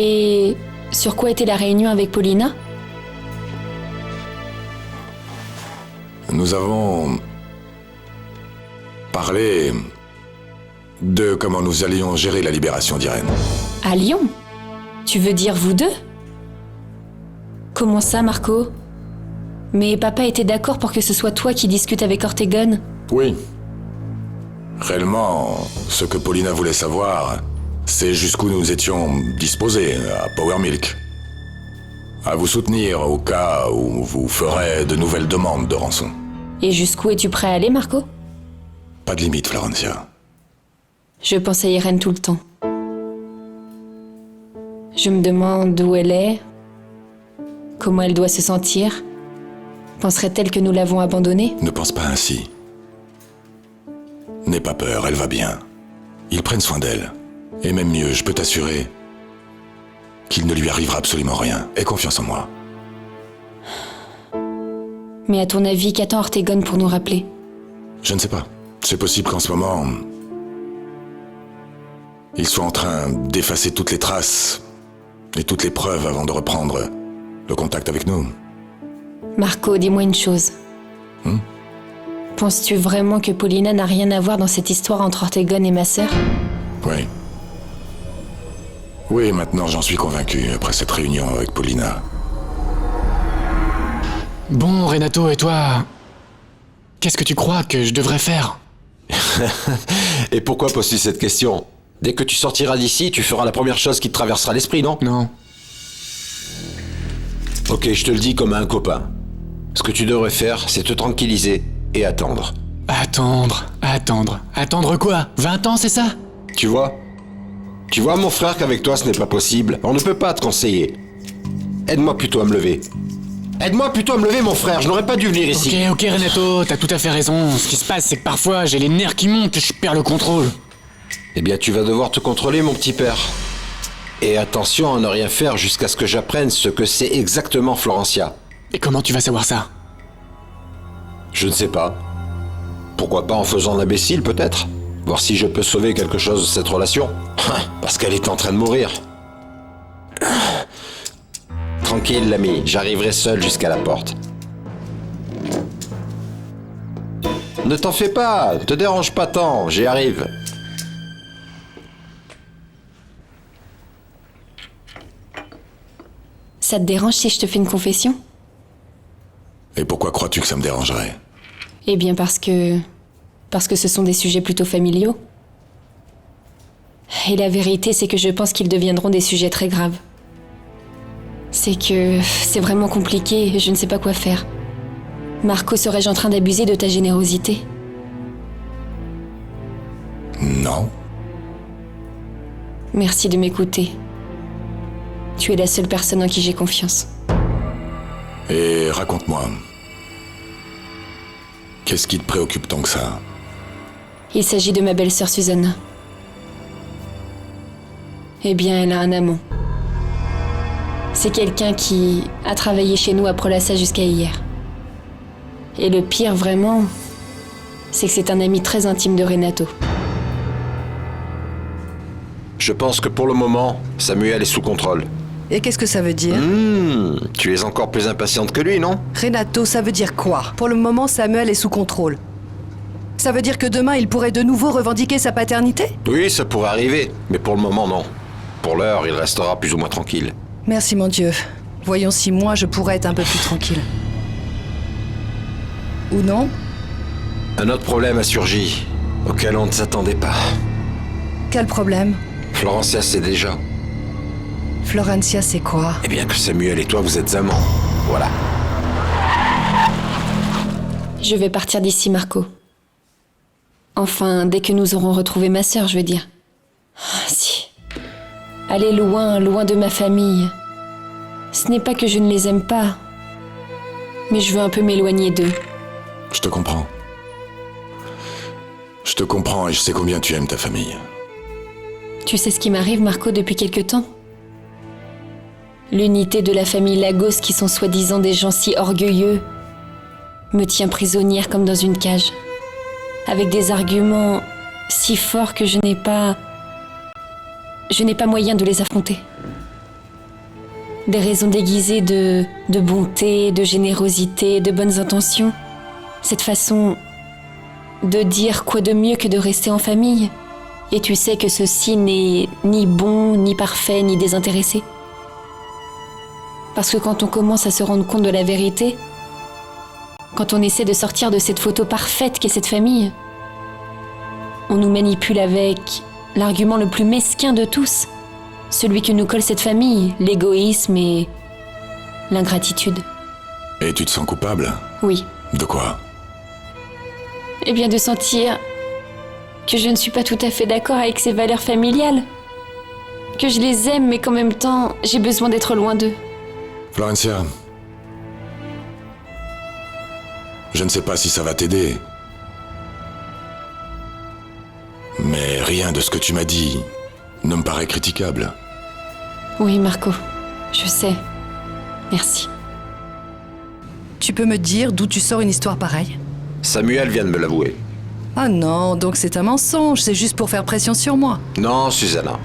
Et sur quoi était la réunion avec Paulina? Nous avons parlé de comment nous allions gérer la libération d'Irène. À Lyon? Tu veux dire vous deux? Comment ça, Marco? Mais papa était d'accord pour que ce soit toi qui discutes avec Ortegon? Oui. Réellement, ce que Paulina voulait savoir, c'est jusqu'où nous étions disposés à Powermilk. À vous soutenir au cas où vous ferez de nouvelles demandes de rançon. Et jusqu'où es-tu prêt à aller, Marco? Pas de limite, Florencia. Je pense à Irène tout le temps. Je me demande où elle est, comment elle doit se sentir. Penserait-elle que nous l'avons abandonnée? Ne pense pas ainsi. N'aie pas peur, elle va bien. Ils prennent soin d'elle. Et même mieux, je peux t'assurer qu'il ne lui arrivera absolument rien. Aie confiance en moi. Mais à ton avis, qu'attend Ortegon pour nous rappeler? Je ne sais pas. C'est possible qu'en ce moment, il soit en train d'effacer toutes les traces et toutes les preuves avant de reprendre le contact avec nous. Marco, dis-moi une chose. Penses-tu vraiment que Paulina n'a rien à voir dans cette histoire entre Ortegon et ma sœur? Oui. Oui, maintenant j'en suis convaincu, après cette réunion avec Paulina. Bon, Renato, et toi? Qu'est-ce que tu crois que je devrais faire? Et pourquoi poses-tu cette question? Dès que tu sortiras d'ici, tu feras la première chose qui te traversera l'esprit, non? Non. Ok, je te le dis comme à un copain. Ce que tu devrais faire, c'est te tranquilliser et attendre. Attendre quoi? 20 ans, c'est ça? Tu vois, mon frère, qu'avec toi, ce n'est pas possible. On ne peut pas te conseiller. Aide-moi plutôt à me lever. Aide-moi plutôt à me lever, mon frère. Je n'aurais pas dû venir ici. Ok, Renato, t'as tout à fait raison. Ce qui se passe, c'est que parfois, j'ai les nerfs qui montent et je perds le contrôle. Eh bien, tu vas devoir te contrôler, mon petit père. Et attention à ne rien faire jusqu'à ce que j'apprenne ce que c'est exactement Florencia. Et comment tu vas savoir ça? Je ne sais pas. Pourquoi pas en faisant l'imbécile, peut-être? Voir si je peux sauver quelque chose de cette relation. Parce qu'elle est en train de mourir. Tranquille, l'ami, j'arriverai seul jusqu'à la porte. Ne t'en fais pas, te dérange pas tant, j'y arrive. Ça te dérange si je te fais une confession? Et pourquoi crois-tu que ça me dérangerait? Eh bien parce que ce sont des sujets plutôt familiaux. Et la vérité, c'est que je pense qu'ils deviendront des sujets très graves. C'est que c'est vraiment compliqué et je ne sais pas quoi faire. Marco, serais-je en train d'abuser de ta générosité? Non. Merci de m'écouter. Tu es la seule personne en qui j'ai confiance. Et raconte-moi. Qu'est-ce qui te préoccupe tant que ça? Il s'agit de ma belle-sœur Susanna. Eh bien, elle a un amant. C'est quelqu'un qui a travaillé chez nous à Prolassa jusqu'à hier. Et le pire, vraiment, c'est que c'est un ami très intime de Renato. Je pense que pour le moment, Samuel est sous contrôle. Et qu'est-ce que ça veut dire? Tu es encore plus impatiente que lui, non? Renato, ça veut dire quoi? Pour le moment, Samuel est sous contrôle. Ça veut dire que demain, il pourrait de nouveau revendiquer sa paternité? Oui, ça pourrait arriver, mais pour le moment, non. Pour l'heure, il restera plus ou moins tranquille. Merci, mon Dieu. Voyons si moi, je pourrais être un peu plus tranquille. Ou non? Un autre problème a surgi, auquel on ne s'attendait pas. Quel problème? Florencia sait déjà. Florencia, c'est quoi? Eh bien que Samuel et toi, vous êtes amants. Voilà. Je vais partir d'ici, Marco. Enfin, dès que nous aurons retrouvé ma sœur, je veux dire. Ah, si. Aller loin, loin de ma famille. Ce n'est pas que je ne les aime pas, mais je veux un peu m'éloigner d'eux. Je te comprends. Je te comprends et je sais combien tu aimes ta famille. Tu sais ce qui m'arrive, Marco, depuis quelque temps? L'unité de la famille Lagos, qui sont soi-disant des gens si orgueilleux, me tient prisonnière comme dans une cage, avec des arguments si forts que je n'ai pas moyen de les affronter. des raisons déguisées de bonté, de générosité, de bonnes intentions. Cette façon de dire quoi de mieux que de rester en famille. Et tu sais que ceci n'est ni bon, ni parfait, ni désintéressé. Parce que quand on commence à se rendre compte de la vérité, quand on essaie de sortir de cette photo parfaite qu'est cette famille, on nous manipule avec l'argument le plus mesquin de tous, celui que nous colle cette famille, l'égoïsme et l'ingratitude. Et tu te sens coupable? Oui. De quoi? Eh bien de sentir que je ne suis pas tout à fait d'accord avec ces valeurs familiales. Que je les aime mais qu'en même temps, j'ai besoin d'être loin d'eux. Florencia, je ne sais pas si ça va t'aider, mais rien de ce que tu m'as dit ne me paraît critiquable. Oui, Marco, je sais. Merci. Tu peux me dire d'où tu sors une histoire pareille? Samuel vient de me l'avouer. Ah non, donc c'est un mensonge, c'est juste pour faire pression sur moi. Non, Susanna.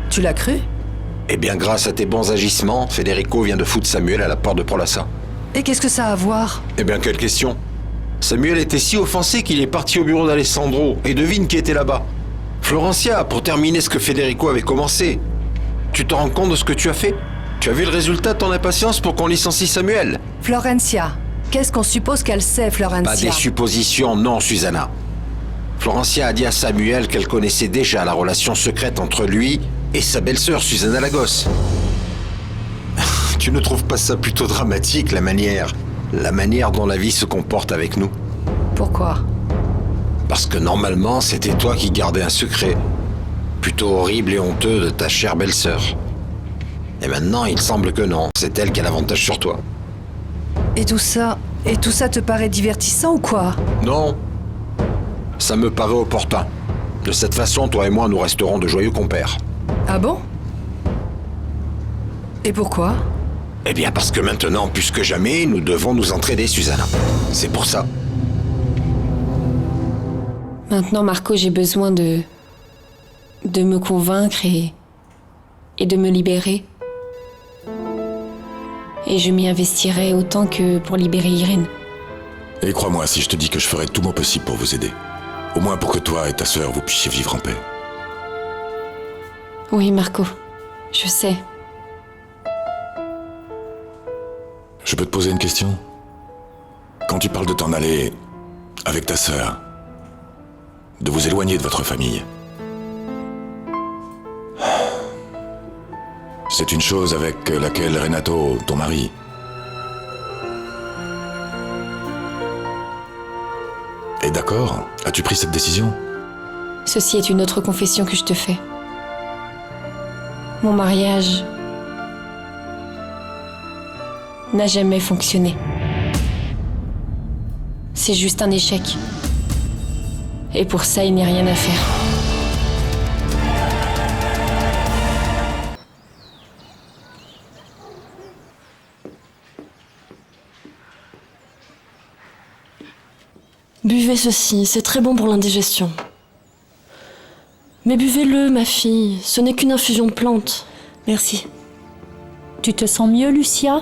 Tu l'as cru? Eh bien, grâce à tes bons agissements, Federico vient de foutre Samuel à la porte de Prolassa. Et qu'est-ce que ça a à voir? Eh bien, quelle question. Samuel était si offensé qu'il est parti au bureau d'Alessandro. Et devine qui était là-bas. Florencia, pour terminer ce que Federico avait commencé. Tu te rends compte de ce que tu as fait? Tu as vu le résultat de ton impatience pour qu'on licencie Samuel? Florencia. Qu'est-ce qu'on suppose qu'elle sait, Florencia? Pas des suppositions, non, Susanna. Florencia a dit à Samuel qu'elle connaissait déjà la relation secrète entre lui et sa belle-sœur, Susanna Lagos. Tu ne trouves pas ça plutôt dramatique, la manière dont la vie se comporte avec nous? Pourquoi? Parce que normalement, c'était toi qui gardais un secret plutôt horrible et honteux de ta chère belle-sœur. Et maintenant, il semble que non, c'est elle qui a l'avantage sur toi. Et tout ça te paraît divertissant ou quoi? Non, ça me paraît opportun. De cette façon, toi et moi, nous resterons de joyeux compères. Ah bon? Et pourquoi? Eh bien parce que maintenant, plus que jamais, nous devons nous entraider, Susanna. C'est pour ça. Maintenant, Marco, j'ai besoin de me convaincre et de me libérer. Et je m'y investirai autant que pour libérer Irène. Et crois-moi si je te dis que je ferai tout mon possible pour vous aider. Au moins pour que toi et ta sœur, vous puissiez vivre en paix. Oui, Marco, je sais. Je peux te poser une question? Quand tu parles de t'en aller avec ta sœur, de vous éloigner de votre famille, c'est une chose avec laquelle Renato, ton mari, est d'accord? As-tu pris cette décision? Ceci est une autre confession que je te fais. Mon mariage n'a jamais fonctionné. C'est juste un échec. Et pour ça, il n'y a rien à faire. Buvez ceci, c'est très bon pour l'indigestion. Mais buvez-le, ma fille, ce n'est qu'une infusion de plantes. Merci. Tu te sens mieux, Lucia?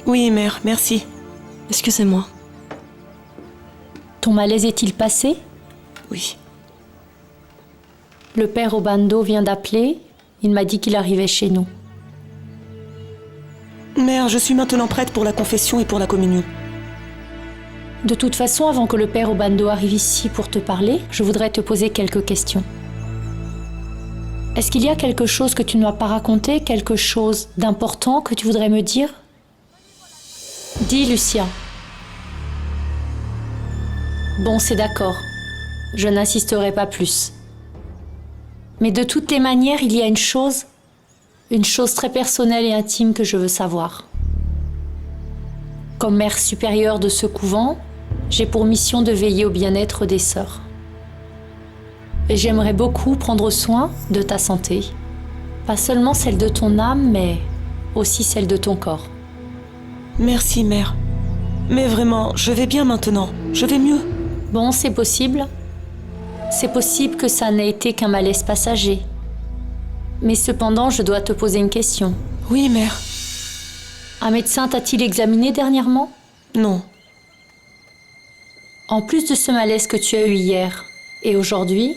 Oui, mère, merci. Excusez-moi. Ton malaise est-il passé? Oui. Le père Obando vient d'appeler. Il m'a dit qu'il arrivait chez nous. Mère, je suis maintenant prête pour la confession et pour la communion. De toute façon, avant que le père Obando arrive ici pour te parler, je voudrais te poser quelques questions. Est-ce qu'il y a quelque chose que tu ne m'as pas raconté, quelque chose d'important que tu voudrais me dire? Dis, Lucia. Bon, c'est d'accord. Je n'insisterai pas plus. Mais de toutes les manières, il y a une chose très personnelle et intime que je veux savoir. Comme mère supérieure de ce couvent, j'ai pour mission de veiller au bien-être des sœurs. Et j'aimerais beaucoup prendre soin de ta santé. Pas seulement celle de ton âme, mais aussi celle de ton corps. Merci, mère. Mais vraiment, je vais bien maintenant. Je vais mieux. Bon, c'est possible. C'est possible que ça n'ait été qu'un malaise passager. Mais cependant, je dois te poser une question. Oui, mère. Un médecin t'a-t-il examiné dernièrement? Non. En plus de ce malaise que tu as eu hier et aujourd'hui,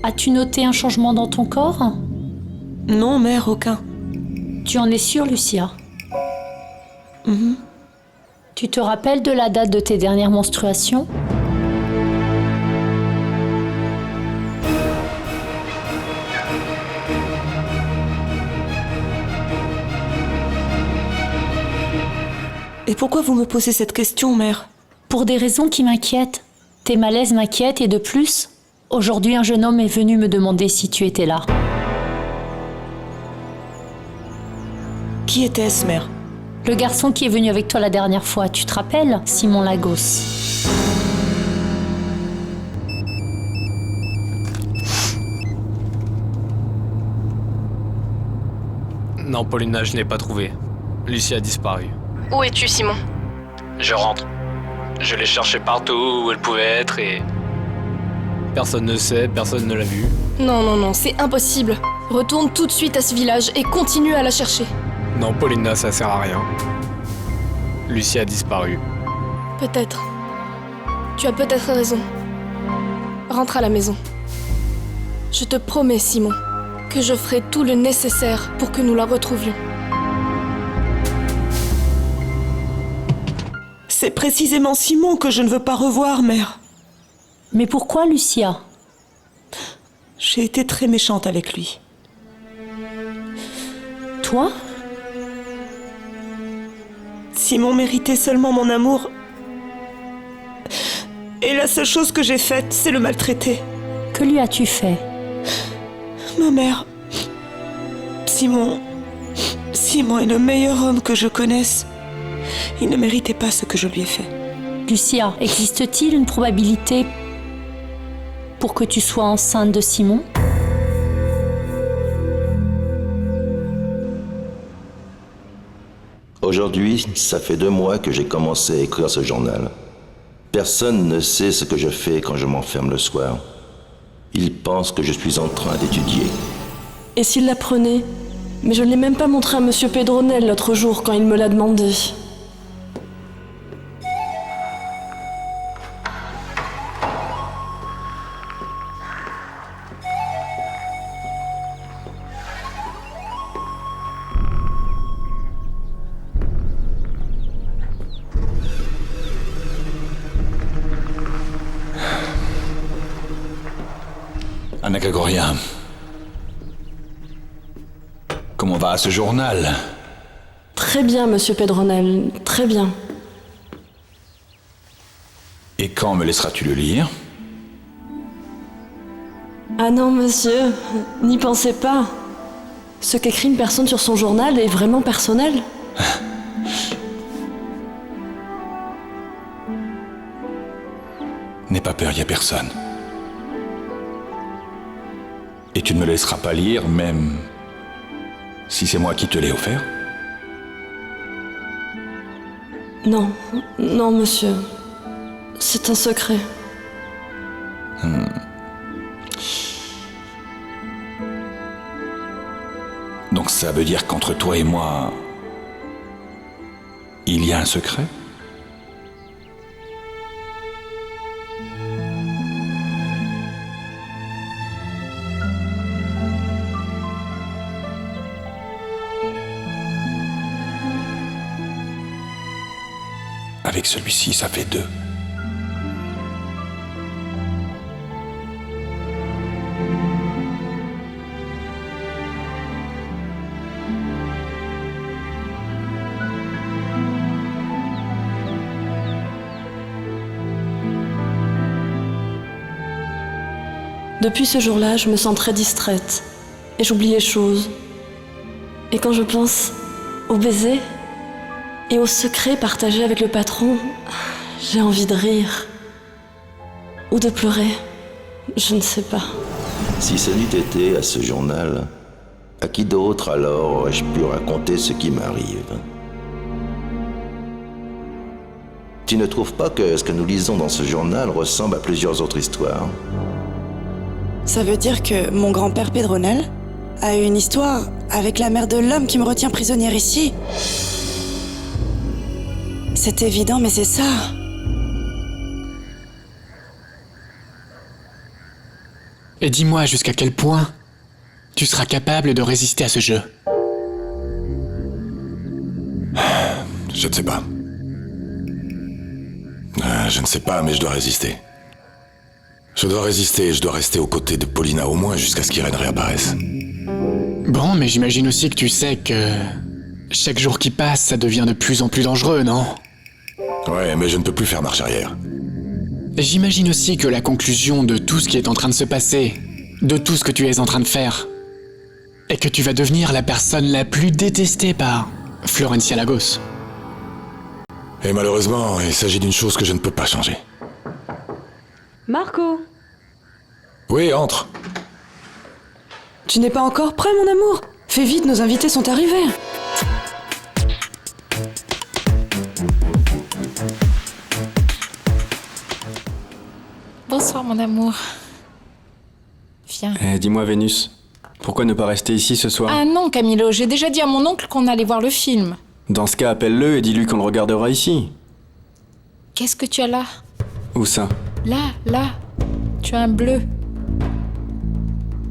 as-tu noté un changement dans ton corps? Non, mère, aucun. Tu en es sûre, Lucia? Tu te rappelles de la date de tes dernières menstruations? Et pourquoi vous me posez cette question, mère? Pour des raisons qui m'inquiètent. Tes malaises m'inquiètent et de plus, aujourd'hui un jeune homme est venu me demander si tu étais là. Qui était-ce, mère? Le garçon qui est venu avec toi la dernière fois, tu te rappelles? Simon Lagos. Non, Paulina, je n'ai pas trouvé. Lucie a disparu. Où es-tu, Simon? Je rentre. Je l'ai cherchée partout où elle pouvait être et... Personne ne sait, personne ne l'a vue. Non, non, non, c'est impossible. Retourne tout de suite à ce village et continue à la chercher. Non, Paulina, ça sert à rien. Lucie a disparu. Peut-être. Tu as peut-être raison. Rentre à la maison. Je te promets, Simon, que je ferai tout le nécessaire pour que nous la retrouvions. C'est précisément Simon que je ne veux pas revoir, mère. Mais pourquoi, Lucia? J'ai été très méchante avec lui. Toi? Simon méritait seulement mon amour. Et la seule chose que j'ai faite, c'est le maltraiter. Que lui as-tu fait? Ma mère... Simon est le meilleur homme que je connaisse. Il ne méritait pas ce que je lui ai fait. Lucia, existe-t-il une probabilité pour que tu sois enceinte de Simon? Aujourd'hui, ça fait 2 mois que j'ai commencé à écrire ce journal. Personne ne sait ce que je fais quand je m'enferme le soir. Ils pensent que je suis en train d'étudier. Et s'il l'apprenait? Mais je ne l'ai même pas montré à Monsieur Pedronel l'autre jour quand il me l'a demandé. Anna Grégorien. Comment va ce journal? Très bien, Monsieur Pedronel, très bien. Et quand me laisseras-tu le lire? Ah non, monsieur, n'y pensez pas. Ce qu'écrit une personne sur son journal est vraiment personnel. N'aie pas peur, y a personne. Et tu ne me laisseras pas lire, même si c'est moi qui te l'ai offert? Non, non, monsieur. C'est un secret. Donc ça veut dire qu'entre toi et moi, il y a un secret? Avec celui-ci, ça fait 2. Depuis ce jour-là, je me sens très distraite. Et j'oublie les choses. Et quand je pense au baiser et au secret partagé avec le patron, j'ai envie de rire. Ou de pleurer. Je ne sais pas. Si ce n'eût été à ce journal, à qui d'autre alors aurais-je pu raconter ce qui m'arrive? Tu ne trouves pas que ce que nous lisons dans ce journal ressemble à plusieurs autres histoires? Ça veut dire que mon grand-père Pedronel a eu une histoire avec la mère de l'homme qui me retient prisonnière ici. C'est évident, mais c'est ça. Et dis-moi jusqu'à quel point tu seras capable de résister à ce jeu. Je ne sais pas. Je ne sais pas, mais je dois résister. Je dois résister et je dois rester aux côtés de Paulina au moins jusqu'à ce qu'Irène réapparaisse. Bon, mais j'imagine aussi que tu sais que chaque jour qui passe, ça devient de plus en plus dangereux, non? Ouais, mais je ne peux plus faire marche arrière. J'imagine aussi que la conclusion de tout ce qui est en train de se passer, de tout ce que tu es en train de faire, est que tu vas devenir la personne la plus détestée par Florencia Lagos. Et malheureusement, il s'agit d'une chose que je ne peux pas changer. Marco, Oui, entre. tu n'es pas encore prêt, mon amour? Fais vite, nos invités sont arrivés. Bonsoir, mon amour. Viens. Dis-moi, Vénus, pourquoi ne pas rester ici ce soir? Ah non, Camilo, j'ai déjà dit à mon oncle qu'on allait voir le film. Dans ce cas, appelle-le et dis-lui qu'on le regardera ici. Qu'est-ce que tu as là? Où ça? Là. Tu as un bleu.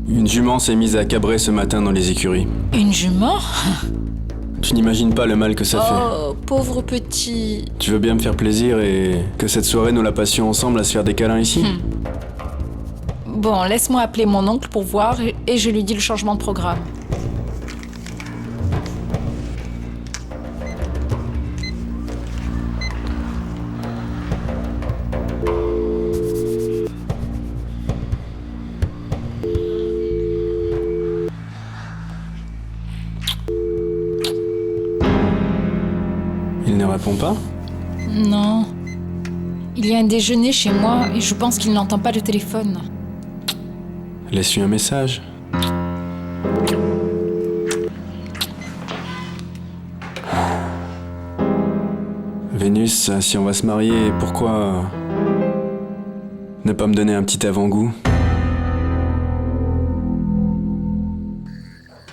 Une jument s'est mise à cabrer ce matin dans les écuries. Une jument? Tu n'imagines pas le mal que ça fait. Oh, pauvre petit. Tu veux bien me faire plaisir et que cette soirée nous la passions ensemble à se faire des câlins ici? Bon, laisse-moi appeler mon oncle pour voir et je lui dis le changement de programme. Il ne répond pas? Non. Il y a un déjeuner chez moi et je pense qu'il n'entend pas le téléphone. Laisse-lui un message. Vénus, si on va se marier, pourquoi ne pas me donner un petit avant-goût?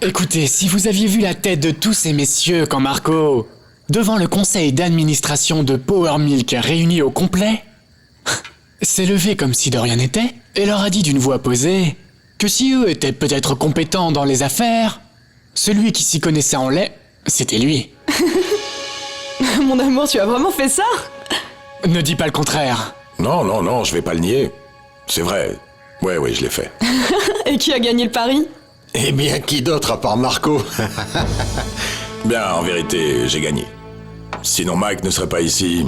Écoutez, si vous aviez vu la tête de tous ces messieurs quand Marco, devant le conseil d'administration de Power Milk réuni au complet, s'est levé comme si de rien n'était et leur a dit d'une voix posée que si eux étaient peut-être compétents dans les affaires, celui qui s'y connaissait en lait, c'était lui. Mon amour, tu as vraiment fait ça? Ne dis pas le contraire. Non, je vais pas le nier. C'est vrai. Ouais, je l'ai fait. Et qui a gagné le pari? Eh bien, qui d'autre à part Marco? Bien, en vérité, j'ai gagné. Sinon Mike ne serait pas ici,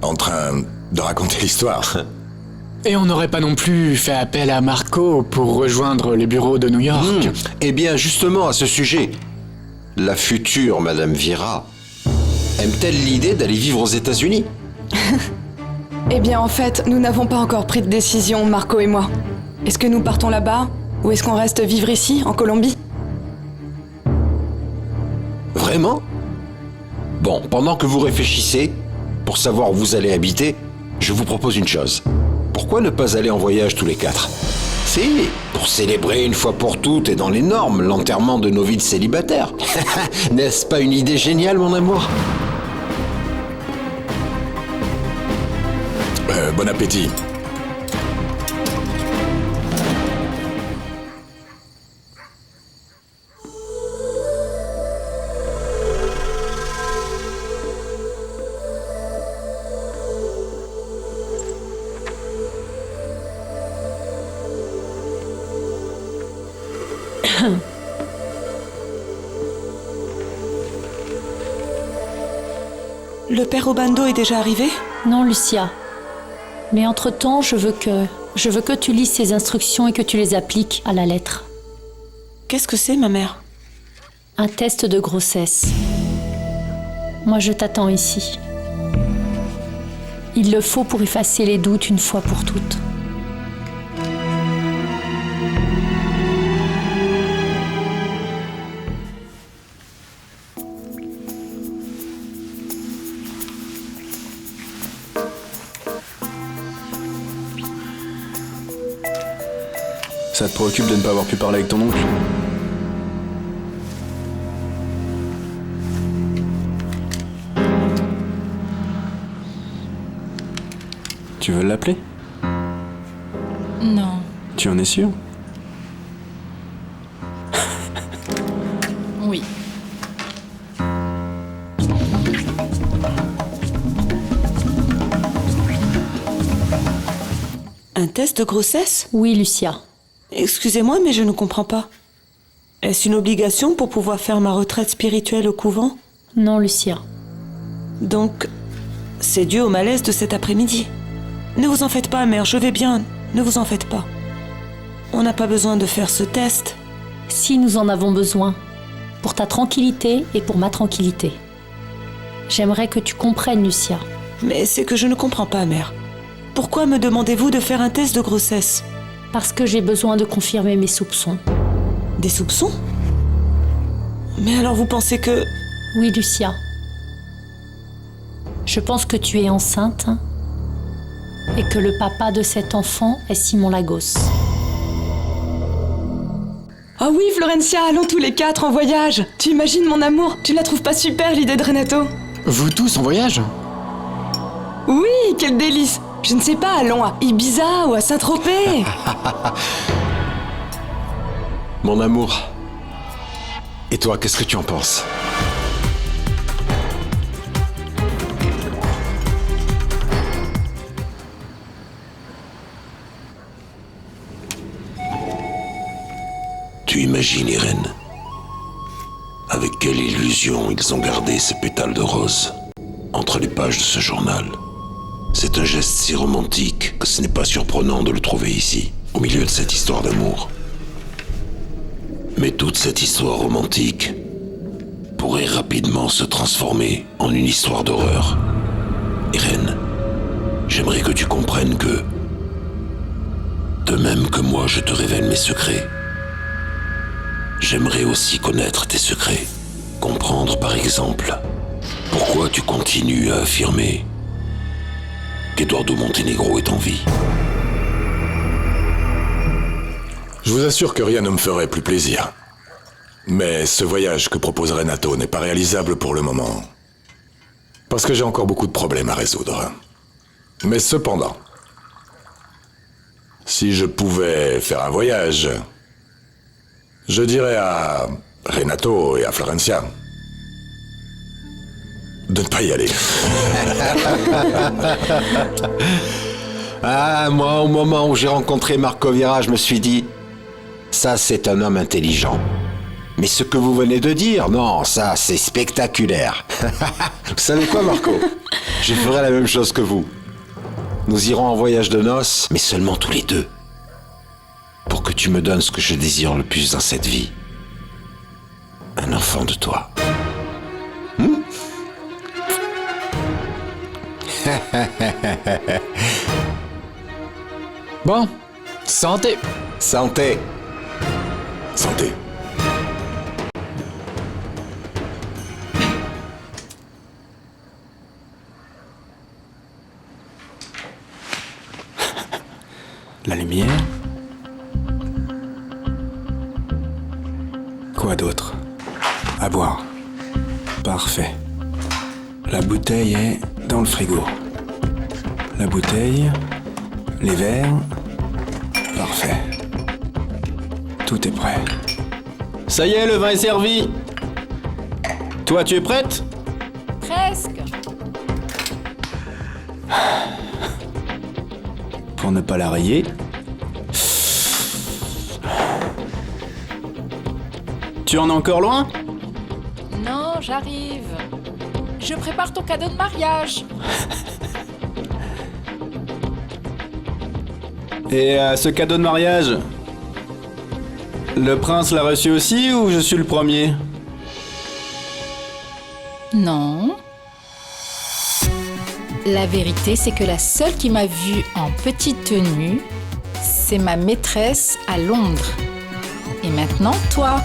en train de raconter l'histoire. Et on n'aurait pas non plus fait appel à Marco pour rejoindre les bureaux de New York. Eh bien, justement, à ce sujet, la future Madame Vira aime-t-elle l'idée d'aller vivre aux États-Unis? Eh bien, en fait, nous n'avons pas encore pris de décision, Marco et moi. Est-ce que nous partons là-bas ou est-ce qu'on reste vivre ici, en Colombie? Vraiment? Bon, pendant que vous réfléchissez, pour savoir où vous allez habiter, je vous propose une chose. Pourquoi ne pas aller en voyage tous les quatre? Si, pour célébrer une fois pour toutes et dans les normes l'enterrement de nos vies de célibataires. N'est-ce pas une idée géniale, mon amour? Bon appétit. Le père Obando est déjà arrivé? Non, Lucia. Mais entre-temps, je veux que tu lises ces instructions et que tu les appliques à la lettre. Qu'est-ce que c'est, ma mère? Un test de grossesse. Moi, je t'attends ici. Il le faut pour effacer les doutes une fois pour toutes. Ça te préoccupe de ne pas avoir pu parler avec ton oncle? Tu veux l'appeler? Non. Tu en es sûr? Oui. Un test de grossesse? Oui, Lucia. Excusez-moi, mais je ne comprends pas. Est-ce une obligation pour pouvoir faire ma retraite spirituelle au couvent? Non, Lucia. Donc, c'est dû au malaise de cet après-midi. Ne vous en faites pas, mère, je vais bien. Ne vous en faites pas. On n'a pas besoin de faire ce test. Si nous en avons besoin, pour ta tranquillité et pour ma tranquillité. J'aimerais que tu comprennes, Lucia. Mais c'est que je ne comprends pas, mère. Pourquoi me demandez-vous de faire un test de grossesse? Parce que j'ai besoin de confirmer mes soupçons. Des soupçons? Mais alors vous pensez que... Oui, Lucia. Je pense que tu es enceinte et que le papa de cet enfant est Simon Lagos. Ah oui, Florencia, allons tous les 4 en voyage. Tu imagines mon amour? Tu la trouves pas super, l'idée de Renato? Vous tous en voyage? Oui, quel délice. Je ne sais pas, allons à Ibiza ou à Saint-Tropez. Mon amour. Et toi, qu'est-ce que tu en penses? Tu imagines, Irène, avec quelle illusion ils ont gardé ces pétales de rose entre les pages de ce journal. C'est un geste si romantique que ce n'est pas surprenant de le trouver ici, au milieu de cette histoire d'amour. Mais toute cette histoire romantique pourrait rapidement se transformer en une histoire d'horreur. Irène, j'aimerais que tu comprennes que, de même que moi je te révèle mes secrets, j'aimerais aussi connaître tes secrets. Comprendre par exemple pourquoi tu continues à affirmer qu'Eduardo Montenegro est en vie. Je vous assure que rien ne me ferait plus plaisir. Mais ce voyage que propose Renato n'est pas réalisable pour le moment. Parce que j'ai encore beaucoup de problèmes à résoudre. Mais cependant, si je pouvais faire un voyage, je dirais à Renato et à Florencia de ne pas y aller. Ah, moi, au moment où j'ai rencontré Marco Vira, je me suis dit, ça, c'est un homme intelligent. Mais ce que vous venez de dire, non, ça, c'est spectaculaire. Vous savez quoi, Marco? Je ferai la même chose que vous. Nous irons en voyage de noces, mais seulement tous les deux. Pour que tu me donnes ce que je désire le plus dans cette vie. Un enfant de toi. Bon, santé. Santé. Santé. La lumière. Quoi d'autre? À boire. Parfait. La bouteille est dans le frigo. La bouteille, les verres. Parfait. Tout est prêt. Ça y est, le vin est servi. Toi, tu es prête? Presque. Pour ne pas la rayer. Tu en es encore loin? Non, j'arrive. Je prépare ton cadeau de mariage. Et ce cadeau de mariage, le prince l'a reçu aussi ou je suis le premier? Non. La vérité, c'est que la seule qui m'a vue en petite tenue, c'est ma maîtresse à Londres. Et maintenant, toi.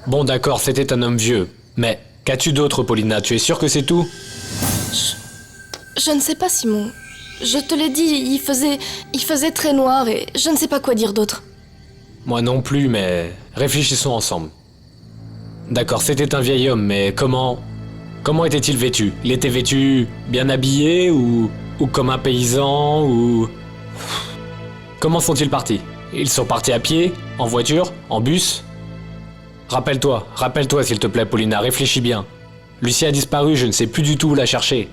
Bon d'accord, c'était un homme vieux. Mais qu'as-tu d'autre, Paulina? Tu es sûre que c'est tout? Je ne sais pas, Simon. Je te l'ai dit, il faisait très noir et je ne sais pas quoi dire d'autre. Moi non plus, mais réfléchissons ensemble. D'accord, c'était un vieil homme, mais comment était-il vêtu? Il était vêtu bien habillé ou comme un paysan ou... Comment sont-ils partis? Ils sont partis à pied, en voiture, en bus? Rappelle-toi s'il te plaît, Paulina, réfléchis bien. Lucia a disparu, je ne sais plus du tout où la chercher.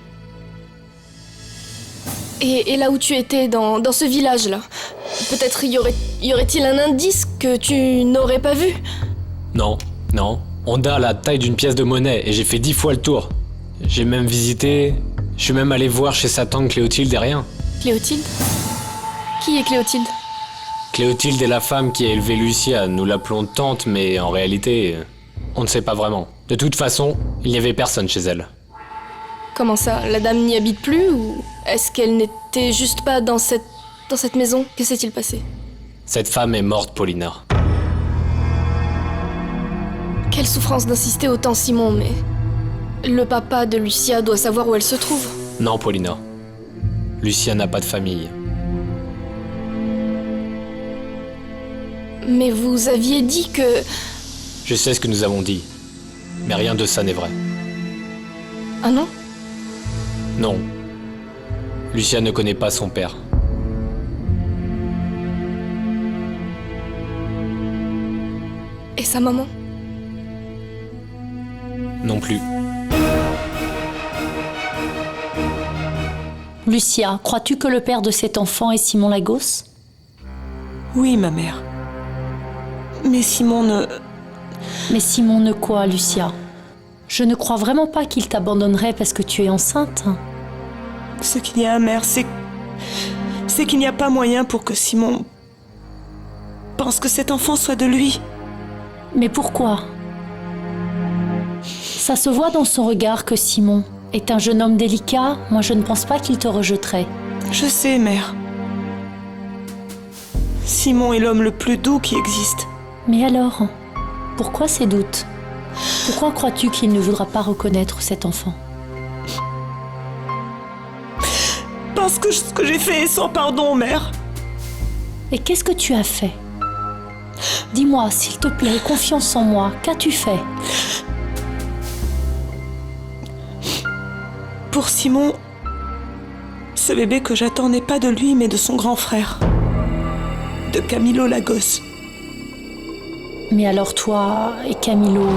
Et là où tu étais, dans ce village-là, peut-être y aurait-il un indice que tu n'aurais pas vu? Non. Honda a la taille d'une pièce de monnaie et j'ai fait 10 fois le tour. J'ai même visité... Je suis même allé voir chez sa tante Cléotilde et rien. Cléotilde? Qui est Cléotilde? Cléotilde est la femme qui a élevé Lucia. Nous l'appelons tante, mais en réalité, on ne sait pas vraiment. De toute façon, il n'y avait personne chez elle. Comment ça? La dame n'y habite plus ou est-ce qu'elle n'était juste pas dans cette maison? Que s'est-il passé? Cette femme est morte, Paulina. Quelle souffrance d'insister autant, Simon, mais... Le papa de Lucia doit savoir où elle se trouve. Non, Paulina. Lucia n'a pas de famille. Mais vous aviez dit que... Je sais ce que nous avons dit. Mais rien de ça n'est vrai. Ah non? Non. Lucia ne connaît pas son père. Et sa maman? Non plus. Lucia, crois-tu que le père de cet enfant est Simon Lagos? Oui, ma mère. Mais Simon ne... Mais Simon ne quoi, Lucia? Je ne crois vraiment pas qu'il t'abandonnerait parce que tu es enceinte. Ce qu'il y a, mère, c'est qu'il n'y a pas moyen pour que Simon pense que cet enfant soit de lui. Mais pourquoi? Ça se voit dans son regard que Simon est un jeune homme délicat. Moi, je ne pense pas qu'il te rejetterait. Je sais, mère. Simon est l'homme le plus doux qui existe. Mais alors, pourquoi ces doutes? Pourquoi crois-tu qu'il ne voudra pas reconnaître cet enfant? Parce que ce que j'ai fait est sans pardon, mère. Et qu'est-ce que tu as fait? Dis-moi, s'il te plaît, confiance en moi. Qu'as-tu fait? Pour Simon, ce bébé que j'attends n'est pas de lui, mais de son grand frère, de Camilo Lagos. Mais alors toi et Camilo...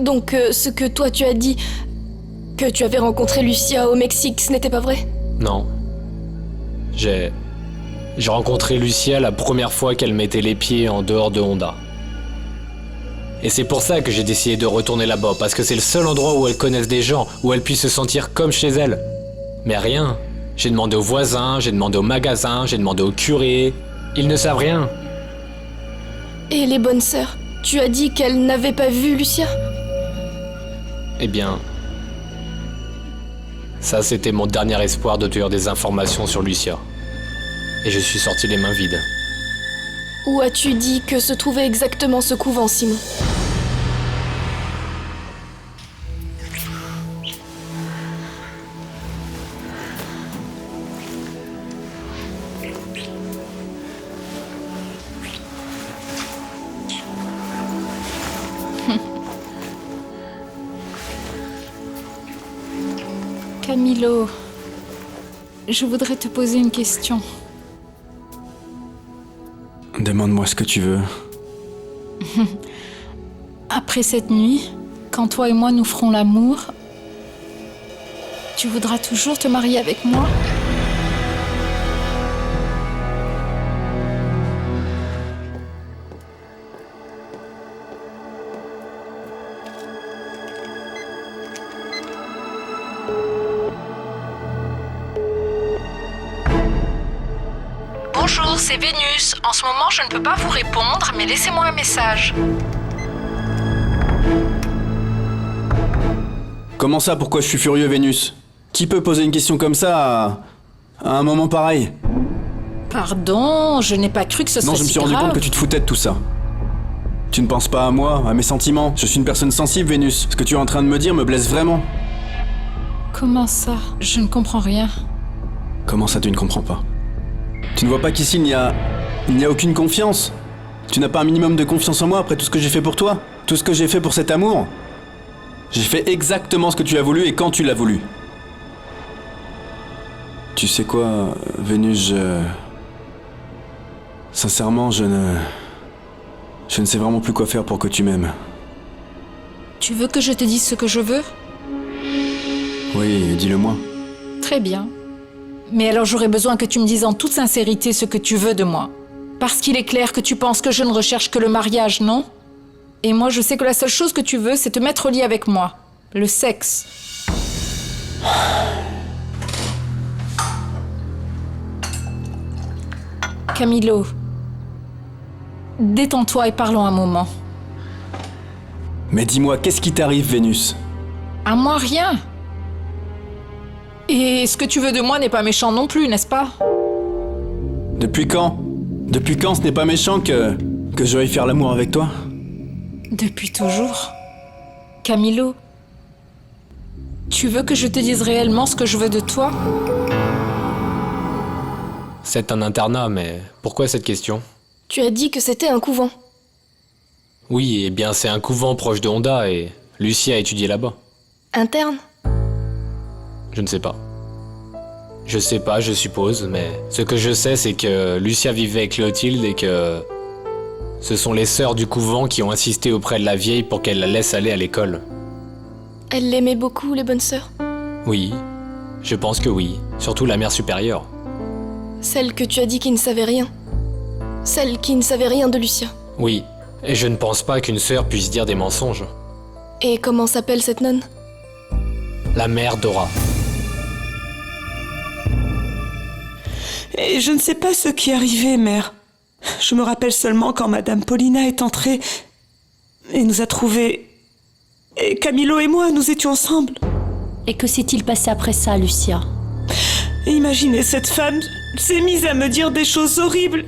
Donc, ce que toi tu as dit, que tu avais rencontré Lucia au Mexique, ce n'était pas vrai? Non. J'ai rencontré Lucia la première fois qu'elle mettait les pieds en dehors de Honda. Et c'est pour ça que j'ai décidé de retourner là-bas, parce que c'est le seul endroit où elle connaisse des gens, où elle puisse se sentir comme chez elle. Mais rien. J'ai demandé aux voisins, j'ai demandé au magasin, j'ai demandé au curé. Ils ne savent rien. Et les bonnes sœurs, tu as dit qu'elles n'avaient pas vu Lucia? Eh bien... Ça, c'était mon dernier espoir de tenir des informations sur Lucia. Et je suis sorti les mains vides. Où as-tu dit que se trouvait exactement ce couvent, Simon? Camilo, je voudrais te poser une question. Demande-moi ce que tu veux. Après cette nuit, quand toi et moi nous ferons l'amour, tu voudras toujours te marier avec moi? Bonjour, c'est Vénus. En ce moment, je ne peux pas vous répondre, mais laissez-moi un message. Comment ça, pourquoi je suis furieux, Vénus? Qui peut poser une question comme ça à un moment pareil? Pardon, je n'ai pas cru que ce soit Non, je me si suis rendu grave. compte que tu te foutais de tout ça. Tu ne penses pas à moi, à mes sentiments. Je suis une personne sensible, Vénus. Ce que tu es en train de me dire me blesse vraiment. Comment ça? Je ne comprends rien. Comment ça, tu ne comprends pas? Tu ne vois pas qu'ici, il n'y a aucune confiance? Tu n'as pas un minimum de confiance en moi après tout ce que j'ai fait pour toi? Tout ce que j'ai fait pour cet amour? J'ai fait exactement ce que tu as voulu et quand tu l'as voulu. Tu sais quoi, Vénus, sincèrement, je ne sais vraiment plus quoi faire pour que tu m'aimes. Tu veux que je te dise ce que je veux? Oui, dis-le-moi. Très bien. Mais alors j'aurais besoin que tu me dises en toute sincérité ce que tu veux de moi. Parce qu'il est clair que tu penses que je ne recherche que le mariage, non? Et moi je sais que la seule chose que tu veux, c'est te mettre au lit avec moi. Le sexe. Camilo, détends-toi et parlons un moment. Mais dis-moi, qu'est-ce qui t'arrive, Vénus? À moi, rien. Et ce que tu veux de moi n'est pas méchant non plus, n'est-ce pas? Depuis quand? Depuis quand ce n'est pas méchant que je veuille faire l'amour avec toi? Depuis toujours. Camilo, tu veux que je te dise réellement ce que je veux de toi? C'est un internat, mais pourquoi cette question? Tu as dit que c'était un couvent. Oui, eh bien c'est un couvent proche de Honda et Lucie a étudié là-bas. Interne? Je ne sais pas. Je sais pas, je suppose, mais ce que je sais, c'est que Lucia vivait avec Cléotilde et que ce sont les sœurs du couvent qui ont insisté auprès de la vieille pour qu'elle la laisse aller à l'école. Elle l'aimait beaucoup, les bonnes sœurs. Oui, je pense que oui, surtout la mère supérieure. Celle que tu as dit qui ne savait rien. Celle qui ne savait rien de Lucia. Oui, et je ne pense pas qu'une sœur puisse dire des mensonges. Et comment s'appelle cette nonne? La mère Dora. Et je ne sais pas ce qui est arrivé, mère. Je me rappelle seulement quand Madame Paulina est entrée et nous a trouvés. Et Camilo et moi, nous étions ensemble. Et que s'est-il passé après ça, Lucia? Et imaginez, cette femme s'est mise à me dire des choses horribles.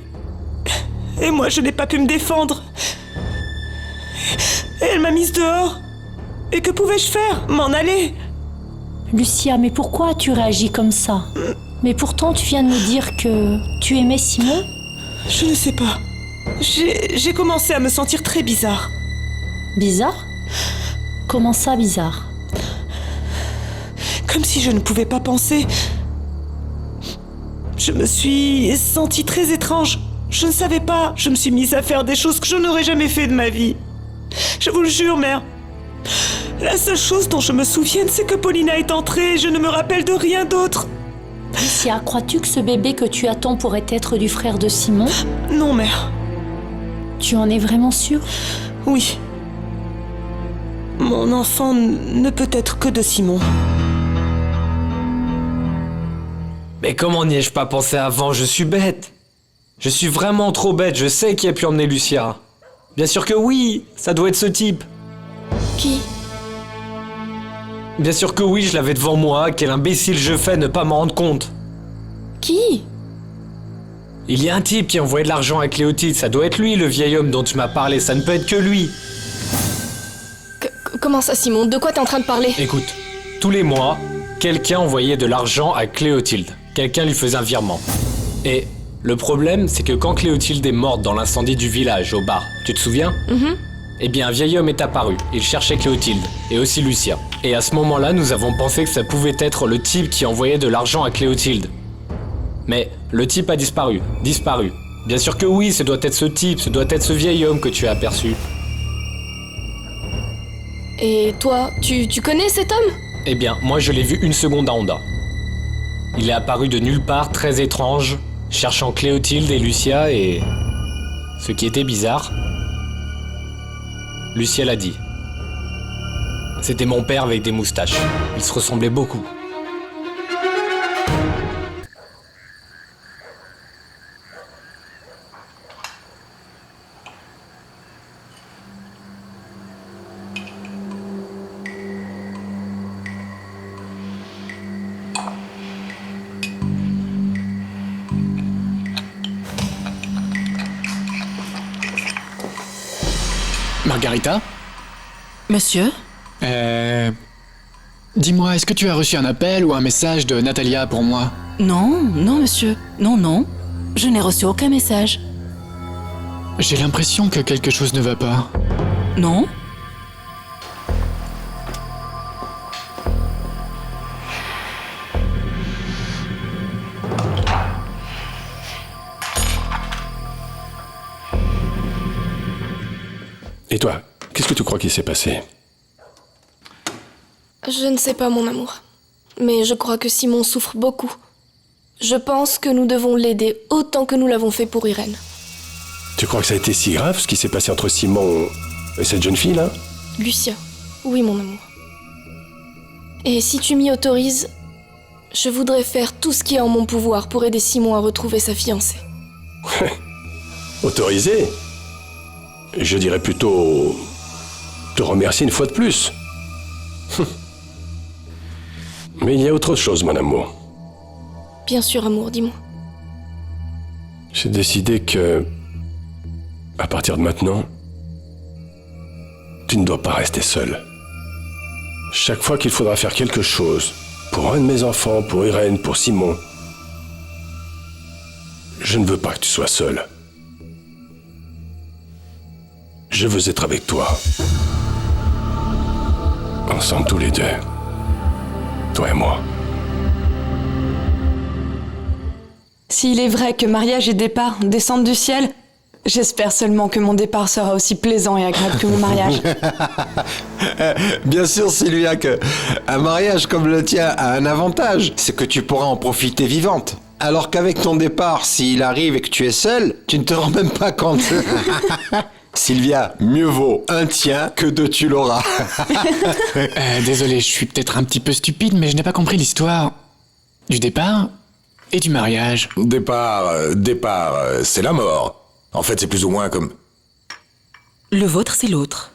Et moi, je n'ai pas pu me défendre. Et elle m'a mise dehors. Et que pouvais-je faire? M'en aller? Lucia, mais pourquoi tu réagis comme ça? Mais pourtant, tu viens de me dire que tu aimais Simon? Je ne sais pas. J'ai commencé à me sentir très bizarre. Bizarre? Comment ça, bizarre? Comme si je ne pouvais pas penser. Je me suis sentie très étrange. Je ne savais pas. Je me suis mise à faire des choses que je n'aurais jamais fait de ma vie. Je vous le jure, mère. La seule chose dont je me souvienne, c'est que Paulina est entrée et je ne me rappelle de rien d'autre. Lucia, crois-tu que ce bébé que tu attends pourrait être du frère de Simon? Non, mère. Tu en es vraiment sûre? Oui. Mon enfant ne peut être que de Simon. Mais comment n'y ai-je pas pensé avant? Je suis bête. Je suis vraiment trop bête, je sais qui a pu emmener Lucia. Bien sûr que oui, ça doit être ce type. Qui? Bien sûr que oui, je l'avais devant moi, quel imbécile je fais ne pas m'en rendre compte. Qui? Il y a un type qui a envoyé de l'argent à Cléotilde, ça doit être lui le vieil homme dont tu m'as parlé, ça ne peut être que lui. Comment ça, Simon? De quoi t'es en train de parler? Écoute, tous les mois, quelqu'un envoyait de l'argent à Cléotilde. Quelqu'un lui faisait un virement. Et le problème, c'est que quand Cléotilde est morte dans l'incendie du village, au bar, tu te souviens? Eh bien, un vieil homme est apparu. Il cherchait Cléotilde, et aussi Lucia. Et à ce moment-là, nous avons pensé que ça pouvait être le type qui envoyait de l'argent à Cléotilde. Mais le type a disparu. Disparu. Bien sûr que oui, ce doit être ce type, ce doit être ce vieil homme que tu as aperçu. Et toi, tu connais cet homme? Eh bien, moi je l'ai vu une seconde à Honda. Il est apparu de nulle part, très étrange, cherchant Cléotilde et Lucia et... Ce qui était bizarre... Lucia l'a dit. C'était mon père avec des moustaches. Ils se ressemblaient beaucoup. Margarita? Monsieur? Dis-moi, est-ce que tu as reçu un appel ou un message de Natalia pour moi? Non, non, monsieur. Non, non. Je n'ai reçu aucun message. J'ai l'impression que quelque chose ne va pas. Non? Et toi, qu'est-ce que tu crois qu'il s'est passé? Je ne sais pas, mon amour. Mais je crois que Simon souffre beaucoup. Je pense que nous devons l'aider autant que nous l'avons fait pour Irène. Tu crois que ça a été si grave, ce qui s'est passé entre Simon et cette jeune fille-là? Lucia, oui, mon amour. Et si tu m'y autorises, je voudrais faire tout ce qui est en mon pouvoir pour aider Simon à retrouver sa fiancée. Autorisé? Je dirais plutôt te remercier une fois de plus. Mais il y a autre chose, mon amour. Bien sûr, amour, dis-moi. J'ai décidé que, à partir de maintenant, tu ne dois pas rester seul. Chaque fois qu'il faudra faire quelque chose, pour un de mes enfants, pour Irène, pour Simon, je ne veux pas que tu sois seul. Je veux être avec toi. Ensemble tous les deux. Toi et moi. S'il est vrai que mariage et départ descendent du ciel, j'espère seulement que mon départ sera aussi plaisant et agréable que mon mariage. Bien sûr, Sylvia, que un mariage comme le tien a un avantage, c'est que tu pourras en profiter vivante. Alors qu'avec ton départ, s'il arrive et que tu es seule, tu ne te rends même pas compte. Sylvia, mieux vaut un tien que deux tu l'auras. Désolé, je suis peut-être un petit peu stupide, mais je n'ai pas compris l'histoire du départ et du mariage. Départ, c'est la mort. En fait, c'est plus ou moins comme... Le vôtre, c'est l'autre.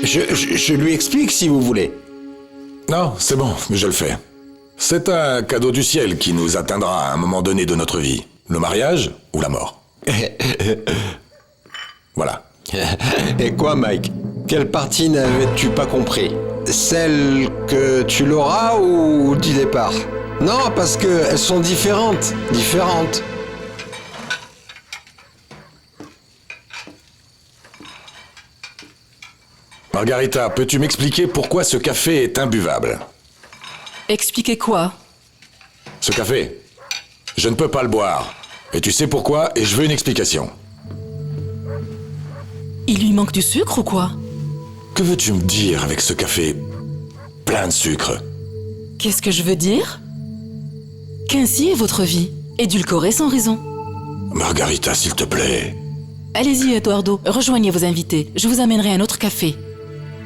Je lui explique si vous voulez. Non, c'est bon, je le fais. C'est un cadeau du ciel qui nous atteindra à un moment donné de notre vie. Le mariage ou la mort. Voilà. Et quoi, Mike? Quelle partie n'avais-tu pas compris? Celle que tu l'auras ou du départ? Non, parce qu'elles sont différentes. Différentes. Margarita, peux-tu m'expliquer pourquoi ce café est imbuvable? Expliquez quoi? Ce café, je ne peux pas le boire. Et tu sais pourquoi, et je veux une explication. Il lui manque du sucre ou quoi? Que veux-tu me dire avec ce café plein de sucre? Qu'est-ce que je veux dire? Qu'ainsi est votre vie, édulcorée sans raison. Margarita, s'il te plaît. Allez-y, Eduardo, rejoignez vos invités. Je vous amènerai un autre café.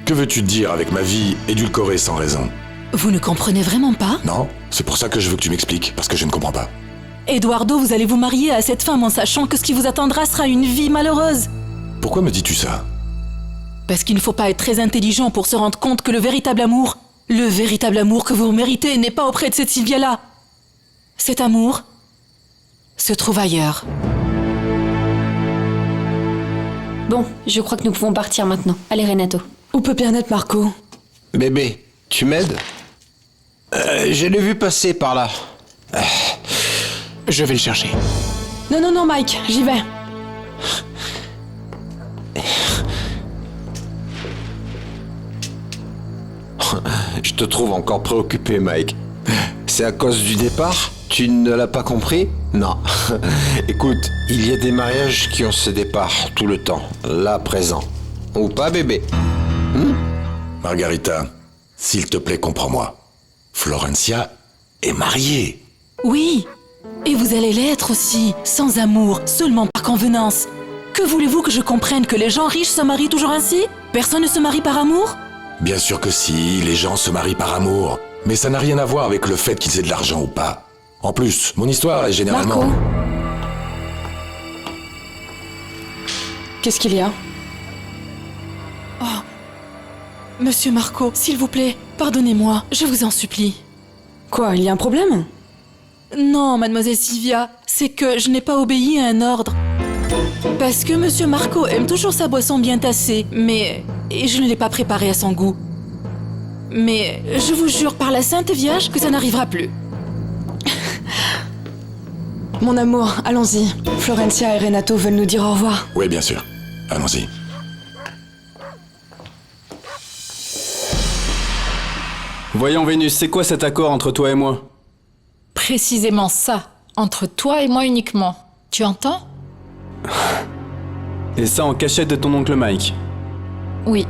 Que veux-tu dire avec ma vie édulcorée sans raison? Vous ne comprenez vraiment pas? Non, c'est pour ça que je veux que tu m'expliques, parce que je ne comprends pas. Eduardo, vous allez vous marier à cette femme en sachant que ce qui vous attendra sera une vie malheureuse. Pourquoi me dis-tu ça? Parce qu'il ne faut pas être très intelligent pour se rendre compte que le véritable amour que vous méritez n'est pas auprès de cette Sylvia-là. Cet amour se trouve ailleurs. Bon, je crois que nous pouvons partir maintenant. Allez, Renato. Où peut bien être Marco? Bébé, tu m'aides? Je l'ai vu passer par là. Je vais le chercher. Non, non, non, Mike, j'y vais. Je te trouve encore préoccupé, Mike. C'est à cause du départ? Tu ne l'as pas compris? Non. Écoute, il y a des mariages qui ont ce départ tout le temps, là, présent. Ou pas, bébé? Margarita, s'il te plaît, comprends-moi. Florencia est mariée. Oui, et vous allez l'être aussi, sans amour, seulement par convenance. Que voulez-vous que je comprenne que les gens riches se marient toujours ainsi? Personne ne se marie par amour? Bien sûr que si, les gens se marient par amour. Mais ça n'a rien à voir avec le fait qu'ils aient de l'argent ou pas. En plus, mon histoire est généralement... Marco? Qu'est-ce qu'il y a? Oh, Monsieur Marco, s'il vous plaît, pardonnez-moi, je vous en supplie. Quoi, il y a un problème? Non, mademoiselle Sylvia, c'est que je n'ai pas obéi à un ordre. Parce que Monsieur Marco aime toujours sa boisson bien tassée, mais... Et je ne l'ai pas préparée à son goût. Mais je vous jure par la Sainte Vierge que ça n'arrivera plus. Mon amour, allons-y. Florencia et Renato veulent nous dire au revoir. Oui, bien sûr. Allons-y. Voyons Vénus, c'est quoi cet accord entre toi et moi? Précisément ça, entre toi et moi uniquement. Tu entends? Et ça en cachette de ton oncle Mike. Oui.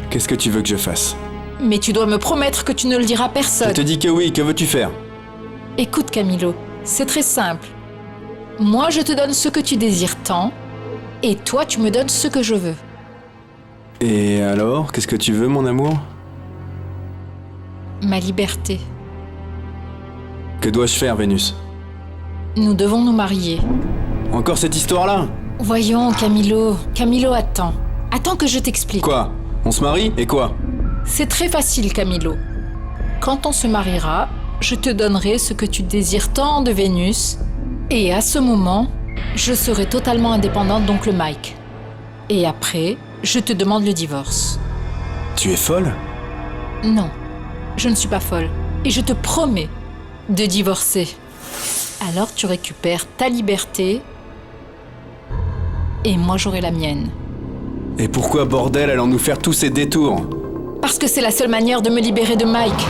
Qu'est-ce que tu veux que je fasse? Mais tu dois me promettre que tu ne le diras à personne. Je te dis que oui, que veux-tu faire? Écoute Camilo, c'est très simple. Moi je te donne ce que tu désires tant, et toi tu me donnes ce que je veux. Et alors, qu'est-ce que tu veux, mon amour? Ma liberté. Que dois-je faire, Vénus? Nous devons nous marier. Encore cette histoire-là? Voyons, Camilo. Camilo, attends. Attends que je t'explique. Quoi? On se marie? Et quoi? C'est très facile, Camilo. Quand on se mariera, je te donnerai ce que tu désires tant de Vénus, et à ce moment, je serai totalement indépendante d'oncle Mike. Et après, je te demande le divorce. Tu es folle? Non, je ne suis pas folle. Et je te promets de divorcer. Alors tu récupères ta liberté, et moi j'aurai la mienne. Et pourquoi, bordel, allons-nous faire tous ces détours? Parce que c'est la seule manière de me libérer de Mike.